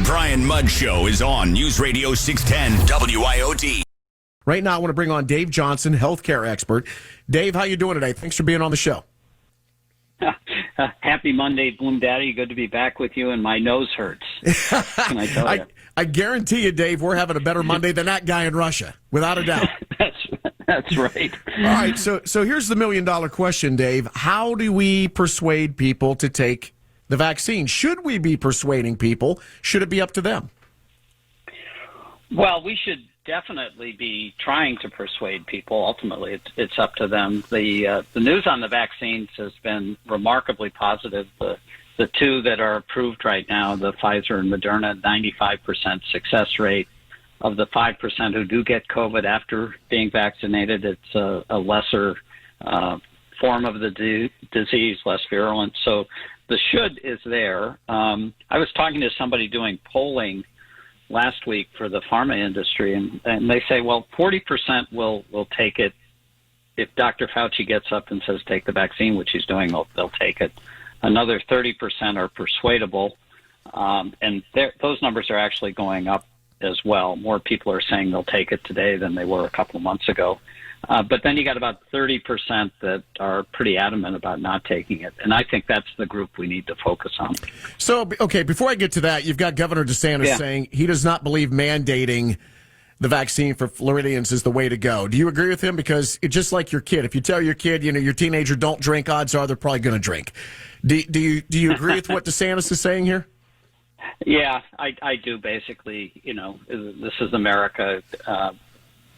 Brian Mudd Show is on News Radio 610 WIOD. Right now, I want to bring on Dave Johnson, healthcare expert. Dave, how you doing today? Thanks for being on the show. Happy Monday, Bloom Daddy. Good to be back with you, and my nose hurts. Can I tell you? I guarantee you, Dave, we're having a better Monday than that guy in Russia, without a doubt. That's right. All right, so here's the million-dollar question, Dave. How do we persuade people to take the vaccine? Should we be persuading people? Should it be up to them? Well, we should definitely be trying to persuade people. Ultimately, it's up to them. The news on the vaccines has been remarkably positive. The two that are approved right now, the Pfizer and Moderna, 95% success rate. Of the 5% who do get COVID after being vaccinated, it's a lesser form of the disease, less virulent. So the should is there. I was talking to somebody doing polling last week for the pharma industry, and they say, well, 40% will take it. If Dr. Fauci gets up and says take the vaccine, which he's doing, they'll take it. Another 30% are persuadable, and those numbers are actually going up as well. More people are saying they'll take it today than they were a couple of months ago. But then you got about 30% that are pretty adamant about not taking it. And I think that's the group we need to focus on. So, okay, before I get to that, you've got Governor DeSantis saying he does not believe mandating the vaccine for Floridians is the way to go. Do you agree with him? Because it's just like your kid. If you tell your kid, your teenager don't drink, odds are they're probably going to drink. Do you agree with what DeSantis is saying here? Yeah, I do. Basically, this is America.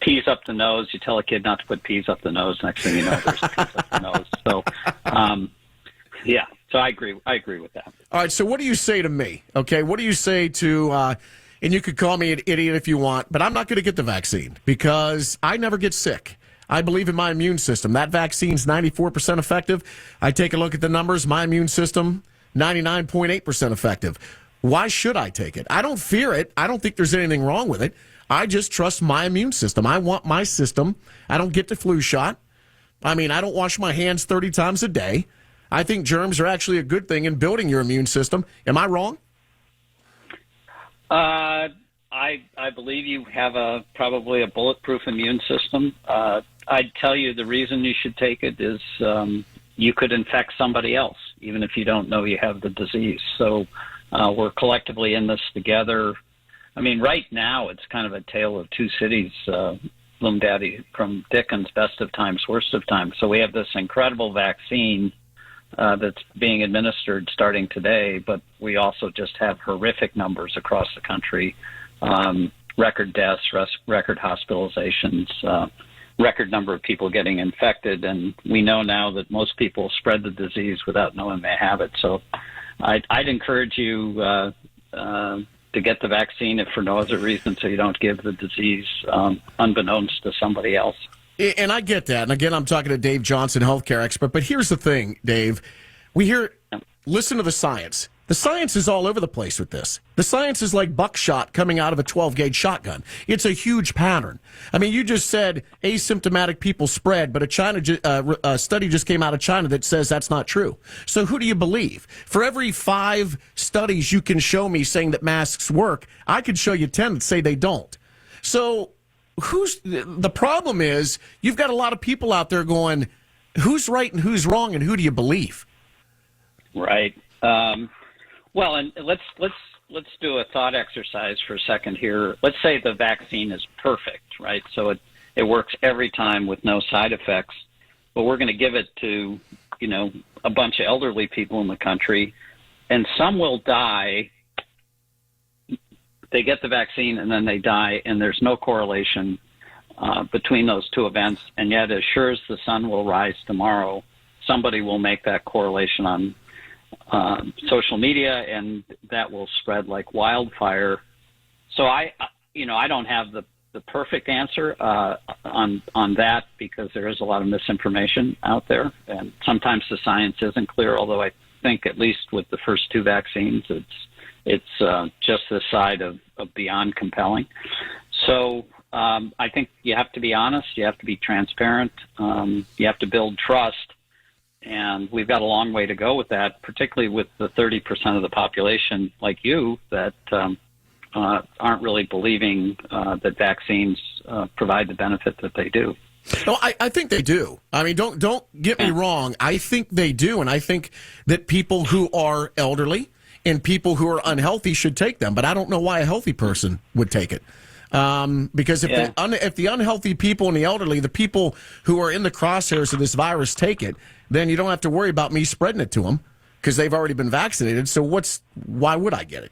Peas up the nose. You tell a kid not to put peas up the nose. Next thing you know, there's peas up the nose. So, yeah. So I agree. I agree with that. All right. So what do you say to me? Okay. What do you say to? And you could call me an idiot if you want, but I'm not going to get the vaccine because I never get sick. I believe in my immune system. That vaccine's 94% effective. I take a look at the numbers. My immune system, 99.8% effective. Why should I take it? I don't fear it. I don't think there's anything wrong with it. I just trust my immune system. I want my system. I don't get the flu shot. I mean, I don't wash my hands 30 times a day. I think germs are actually a good thing in building your immune system. Am I wrong? I believe you have probably a bulletproof immune system. I'd tell you the reason you should take it is you could infect somebody else, even if you don't know you have the disease. So we're collectively in this together. I mean, right now it's kind of a tale of two cities, Bloom Daddy, from Dickens' best of times, worst of times. So we have this incredible vaccine that's being administered starting today, but we also just have horrific numbers across the country, record deaths, record hospitalizations, record number of people getting infected. And we know now that most people spread the disease without knowing they have it. So I'd encourage you to get the vaccine if for no other reason so you don't give the disease unbeknownst to somebody else. And I get that. And again, I'm talking to Dave Johnson, healthcare expert. But here's the thing, Dave. Listen to the science. The science is all over the place with this. The science is like buckshot coming out of a 12-gauge shotgun. It's a huge pattern. I mean, you just said asymptomatic people spread, but a study just came out of China that says that's not true. So who do you believe? For every 5 studies you can show me saying that masks work, I could show you 10 that say they don't. So the problem is you've got a lot of people out there going, who's right and who's wrong, and who do you believe? Right. Well, and let's do a thought exercise for a second here. Let's say the vaccine is perfect, right? So it works every time with no side effects, but we're going to give it to, a bunch of elderly people in the country, and some will die. They get the vaccine and then they die, and there's no correlation between those two events. And yet, as sure as the sun will rise tomorrow, somebody will make that correlation on social media, and that will spread like wildfire. So I don't have the perfect answer on that because there is a lot of misinformation out there, and sometimes the science isn't clear. Although I think at least with the first 2 vaccines, it's just the side of beyond compelling. So I think you have to be honest. You have to be transparent. You have to build trust. And we've got a long way to go with that, particularly with the 30% of the population like you that aren't really believing that vaccines provide the benefit that they do. No, I think they do. I mean, don't get me wrong. I think they do, and I think that people who are elderly and people who are unhealthy should take them. But I don't know why a healthy person would take it. Because if the unhealthy people and the elderly, the people who are in the crosshairs of this virus take it, then you don't have to worry about me spreading it to them because they've already been vaccinated. So why would I get it?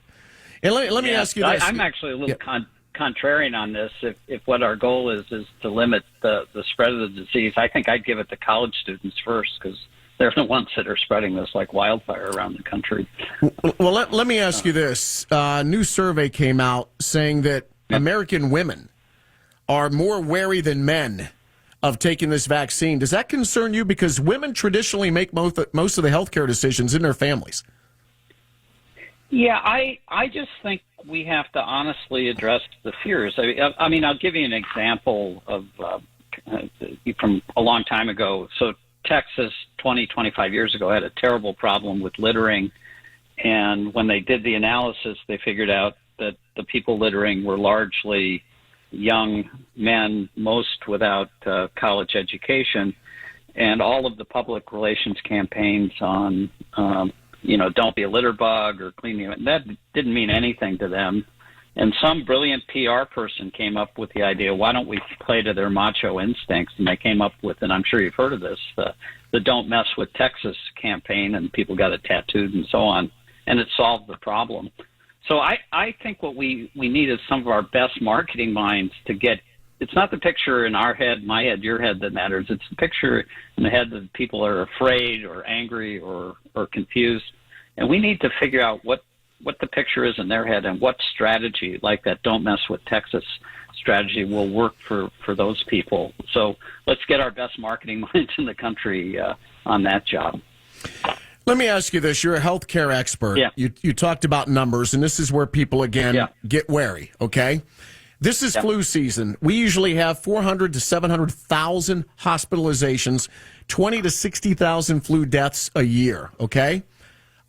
And let me ask you this. I'm actually a little contrarian on this. If what our goal is to limit the spread of the disease, I think I'd give it to college students first because they're the ones that are spreading this like wildfire around the country. Well, let me ask you this. A new survey came out saying that American women are more wary than men of taking this vaccine. Does that concern you? Because women traditionally make most of the healthcare decisions in their families. Yeah, I just think we have to honestly address the fears. I mean, I'll give you an example of from a long time ago. So Texas, 25 years ago, had a terrible problem with littering. And when they did the analysis, they figured out that the people littering were largely young men, most without college education. And all of the public relations campaigns on don't be a litter bug or clean the, that didn't mean anything to them. And some brilliant PR person came up with the idea, why don't we play to their macho instincts? And they came up with, and I'm sure you've heard of this, the Don't Mess with Texas campaign, and people got it tattooed and so on. And it solved the problem. So I think what we need is some of our best marketing minds to get, it's not the picture in our head, my head, your head that matters. It's the picture in the head that people are afraid or angry or confused. And we need to figure out what the picture is in their head and what strategy, like that Don't Mess with Texas strategy, will work for those people. So let's get our best marketing minds in the country on that job. Let me ask you this. You're a healthcare expert. Yeah. You talked about numbers, and this is where people, again, get wary, okay? This is flu season. We usually have 400 to 700,000 hospitalizations, 20 to 60,000 flu deaths a year, okay?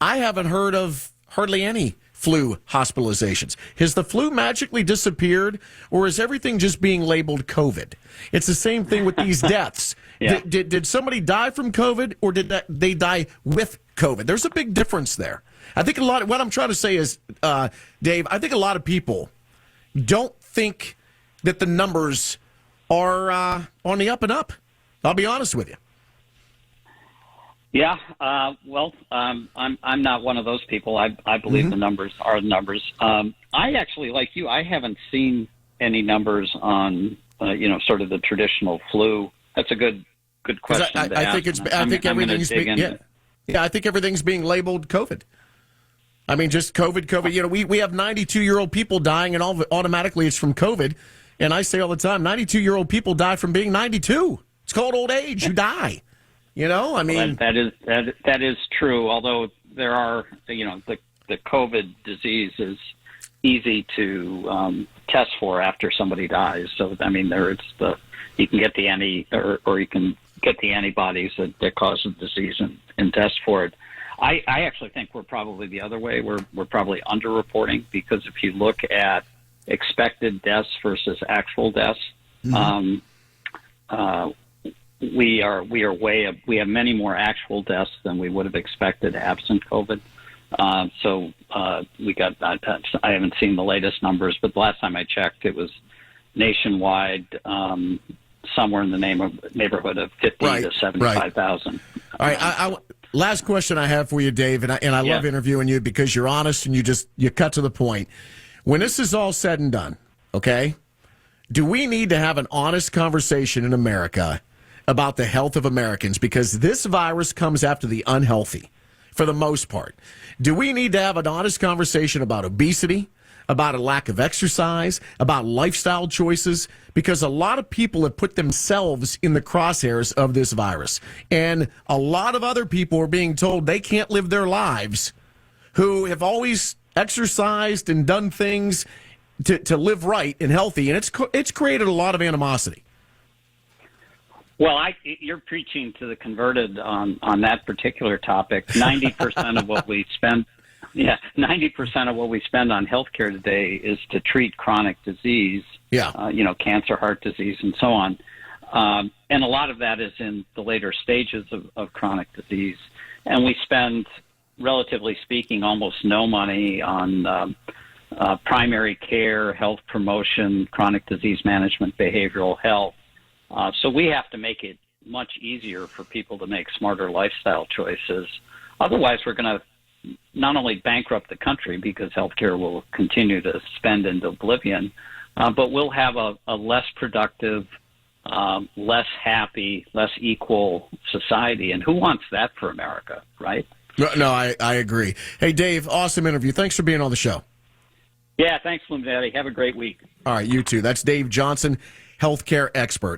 I haven't heard of hardly any flu hospitalizations. Has the flu magically disappeared, or is everything just being labeled COVID? It's the same thing with these deaths. Yeah. Did somebody die from COVID, or did they die with COVID? There's a big difference there. I think what I'm trying to say is, Dave, I think a lot of people don't think that the numbers are on the up and up. I'll be honest with you. Yeah, well, I'm not one of those people. I believe the numbers are the numbers. I actually, like you, I haven't seen any numbers on sort of the traditional flu. That's a good question. I think everything's I think everything's being labeled COVID. I mean, just COVID. You know, we have 92-year-old people dying, and automatically it's from COVID. And I say all the time, 92-year-old people die from being 92. It's called old age. You die. You know, I mean, that is true. Although there are, the COVID disease is easy to test for after somebody dies. So I mean, you can get or you can get the antibodies that cause the disease and test for it. I actually think we're probably the other way. We're probably underreporting, because if you look at expected deaths versus actual deaths, we have many more actual deaths than we would have expected absent COVID. So we got, I haven't seen the latest numbers, but the last time I checked, it was nationwide, somewhere in the neighborhood of 50 to 75,000. All right. Last question I have for you, Dave, and I love interviewing you because you're honest and you cut to the point. When this is all said and done, okay, do we need to have an honest conversation in America about the health of Americans? Because this virus comes after the unhealthy, for the most part. Do we need to have an honest conversation about obesity, about a lack of exercise, about lifestyle choices? Because a lot of people have put themselves in the crosshairs of this virus. And a lot of other people are being told they can't live their lives, who have always exercised and done things to live right and healthy. And it's created a lot of animosity. Well, you're preaching to the converted on that particular topic. 90% of what we spend Yeah, 90% of what we spend on healthcare today is to treat chronic disease. Yeah. Cancer, heart disease, and so on. And a lot of that is in the later stages of chronic disease. And we spend, relatively speaking, almost no money on primary care, health promotion, chronic disease management, behavioral health. So we have to make it much easier for people to make smarter lifestyle choices. Otherwise, we're going to not only bankrupt the country because healthcare will continue to spend into oblivion, but we'll have a less productive, less happy, less equal society. And who wants that for America, right? No, I agree. Hey, Dave, awesome interview. Thanks for being on the show. Yeah, thanks, Slim Daddy. Have a great week. All right, you too. That's Dave Johnson, healthcare expert.